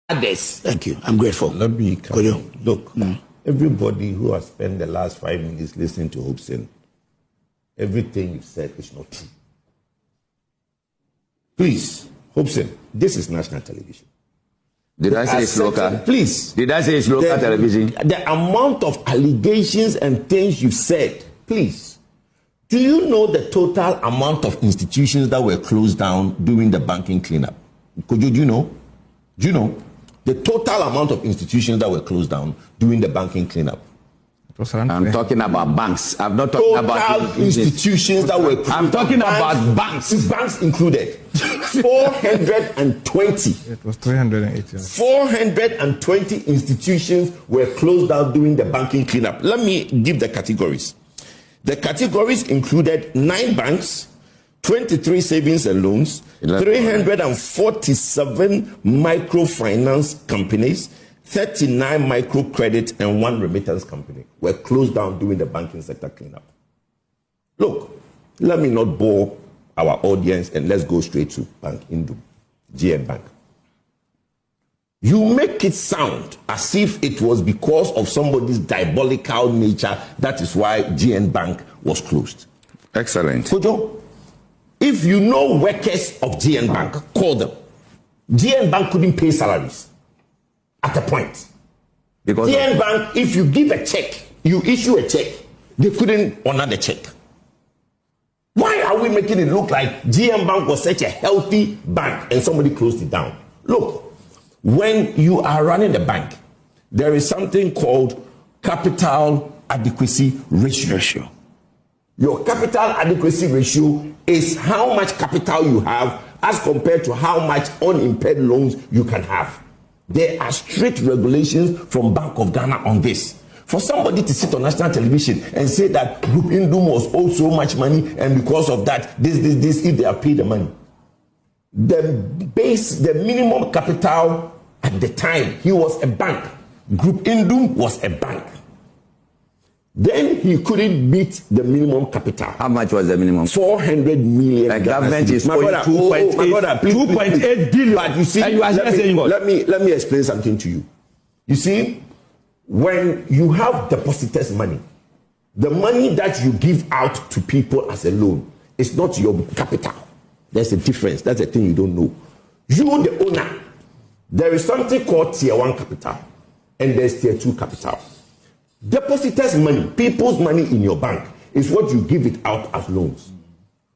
others. Thank you. I'm grateful. Let me look. Everybody who has spent the last 5 minutes listening to Hopeson, everything you've said is not true. Please, Hopeson, this is national television. Did I say it's local? Please. Did I say it's local television? The amount of allegations and things you've said, please. Do you know the total amount of institutions that were closed down during the banking cleanup? Do you know? Do you know the total amount of institutions that were closed down during the banking cleanup? I'm talking about banks. I'm not talking about institutions that were closed. I'm talking about banks. Banks included. 420. It was 380. 420 institutions were closed down during the banking cleanup. Let me give the categories. The categories included 9 banks, 23 savings and loans, 347 microfinance companies, 39 microcredit, and 1 remittance company were closed down during the banking sector cleanup. Look, let me not bore our audience and let's go straight to Bank Indum, GN Bank. You make it sound as if it was because of somebody's diabolical nature that is why GN Bank was closed. Excellent. Kojo, if you know workers of GN Bank, call them. GN Bank couldn't pay salaries at a point. Because GN Bank, if you give a check, you issue a check, they couldn't honor the check. Why are we making it look like GN Bank was such a healthy bank and somebody closed it down? Look, when you are running the bank, there is something called capital adequacy ratio. Your capital adequacy ratio is how much capital you have as compared to how much unimpaired loans you can have. There are strict regulations from Bank of Ghana on this. For somebody to sit on national television and say that Group Indum was owed so much money and because of that, this, if they are paid the money. The minimum capital at the time, he was a bank. Group Indum was a bank. Then he couldn't meet the minimum capital. How much was the minimum? 400 million. The government is 2.8 billion. But you see, let me explain something to you. You see, when you have depositors' money, the money that you give out to people as a loan is not your capital. There's a difference. That's a thing you don't know. You, the owner, there is something called tier 1 capital and there's tier 2 capital. Depositors' money, people's money in your bank is what you give it out as loans.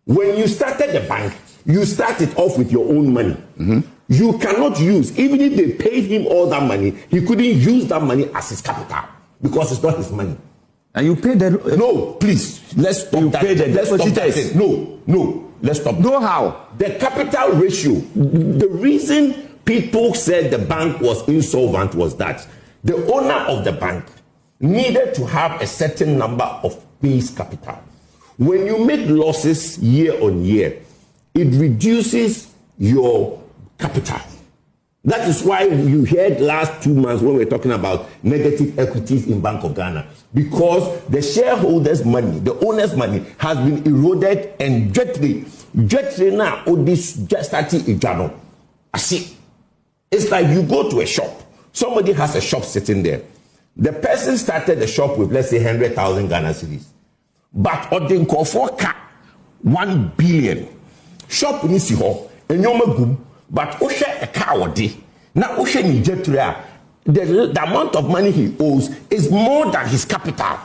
When you started the bank, you started off with your own money. You cannot use, even if they paid him all that money, he couldn't use that money as his capital because it's not his money. And you pay the... No, please, let's stop that. Let's stop that. No, let's stop. No, how? The capital ratio, the reason people said the bank was insolvent was that the owner of the bank needed to have a certain number of base capital. When you make losses year on year, it reduces your capital. That is why you heard last 2 months when we were talking about negative equities in Bank of Ghana, because the shareholders' money, the owners' money has been eroded and jetly now this just started ijano. I see. It's like you go to a shop. Somebody has a shop sitting there. The person started the shop with, let's say, 100,000 Ghana cedis. But Odin call for 1 billion. Shop in Siho, and Yomagum, but Osha a car day. Now Osha in Jetria, the amount of money he owes is more than his capital.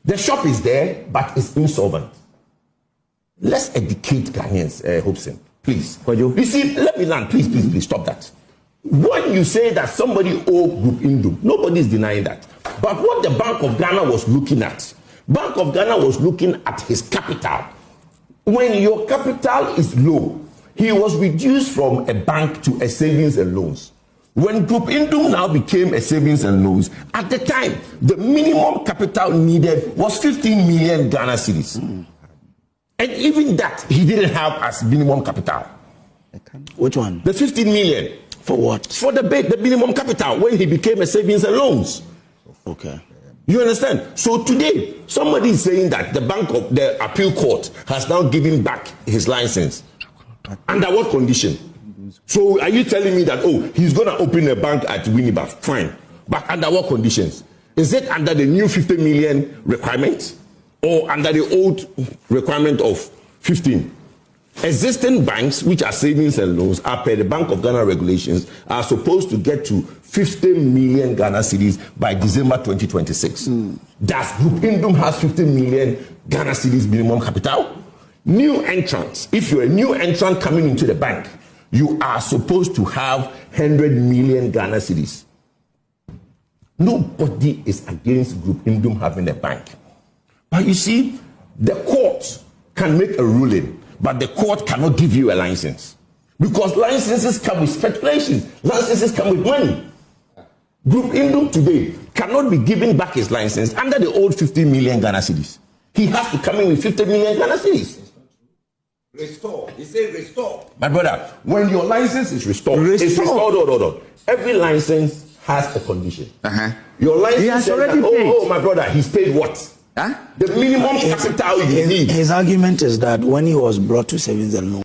The shop is there, but it's insolvent. Let's educate Ghanaians, Hopeson, please. You see, let me learn, please, stop that. When you say that somebody owed Group Indum, nobody is denying that. But what the Bank of Ghana was looking at, Bank of Ghana was looking at his capital. When your capital is low, he was reduced from a bank to a savings and loans. When Group Indum now became a savings and loans, at the time, the minimum capital needed was 15 million Ghana cedis. And even that, he didn't have as minimum capital. Which one? The 15 million. For what? For the minimum capital when he became a savings and loans. Okay. You understand? So today, somebody is saying that the appeal court has now given back his license. Under what condition? So are you telling me that, oh, he's going to open a bank at Winneba? Fine. But under what conditions? Is it under the new 50 million requirement or under the old requirement of 15? Existing banks, which are savings and loans, are per the Bank of Ghana regulations, are supposed to get to 50 million Ghana cedis by December 2026. Does Group Indum has 50 million Ghana cedis minimum capital? New entrants, if you're a new entrant coming into the bank, you are supposed to have 100 million Ghana cedis. Nobody is against Group Indum having a bank. But you see, the court can make a ruling, but the court cannot give you a license. Because licenses come with speculation. Licenses come with money. Group Indum today cannot be giving back his license under the old 50 million Ghana cedis. He has to come in with 50 million Ghana cedis. Restore. He said restore. My brother, when your license is restored, it's restored. Every license has a condition. Your license He has says already that, paid. oh, my brother, he's paid what? Huh? The minimum capital you need. His argument is that when he was brought to savings and loan,